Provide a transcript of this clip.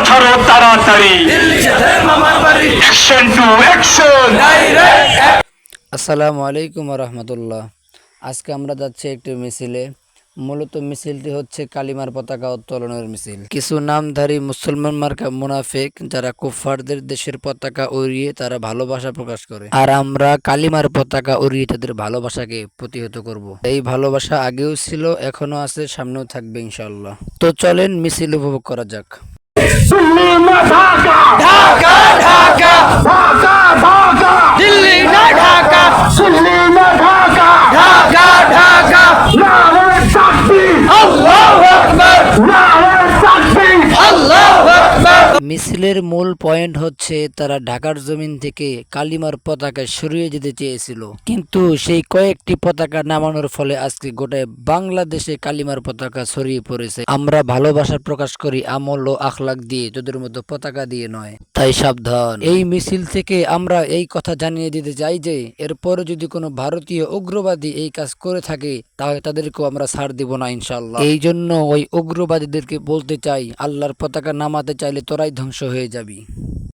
ছাড়ো তাড়াতাড়ি, action to action. আসসালামু আলাইকুম রহমতুল্লাহ। আজকে আমরা যাচ্ছি একটি মিছিলে। মূলত মিছিলটি হচ্ছে কালিমার পতাকা উত্তোলনের মিছিল। কিছু নামধারী মুসলমান মার্কা মুনাফিক যারা কুফফারদের দেশের পতাকা উড়িয়ে তারা ভালোবাসা প্রকাশ করে, আর আমরা কালিমার পতাকা উড়িয়ে তাদের ভালোবাসাকে প্রতিহত করব। এই ভালোবাসা আগেও ছিল, এখনো আছে, সামনেও থাকবে ইনশাআল্লাহ। তো চলেন মিছিল উপভোগ করা যাক। দিল্লি না ঢাকা, ঢাকা ঢাকা, ঢাকা ঢাকা, দিল্লি না ঢাকা, দিল্লি না ঢাকা, ঢাকা ঢাকা। নারে তাকবীর, আল্লাহু আকবার, নারে তাকবীর, আল্লাহু আকবার। মিছিলের মূল পয়েন্ট হচ্ছে তারা ঢাকার জমিন থেকে কালিমার পতাকা সরিয়ে যেতে চেয়েছিল, কিন্তু সেই কয়েকটি পতাকা নামানোর ফলে আজকে গোটায় বাংলাদেশে কালিমার পতাকা ছড়িয়ে পড়েছে। আমরা ভালোবাসা প্রকাশ করি আমল ও আখলাক দিয়ে, তোদের মতো পতাকা দিয়ে নয়। তাই সাবধান। এই মিছিল থেকে আমরা এই কথা জানিয়ে দিতে চাই যে এরপরে যদি কোনো ভারতীয় উগ্রবাদী এই কাজ করে থাকে তাহলে তাদেরকেও আমরা ছাড় দিব না ইনশাআল্লাহ। এই জন্য ওই উগ্রবাদীদেরকে বলতে চাই, আল্লাহর পতাকা নামাতে চাইলে তোরাই ধ্বংস হয়ে যাবি।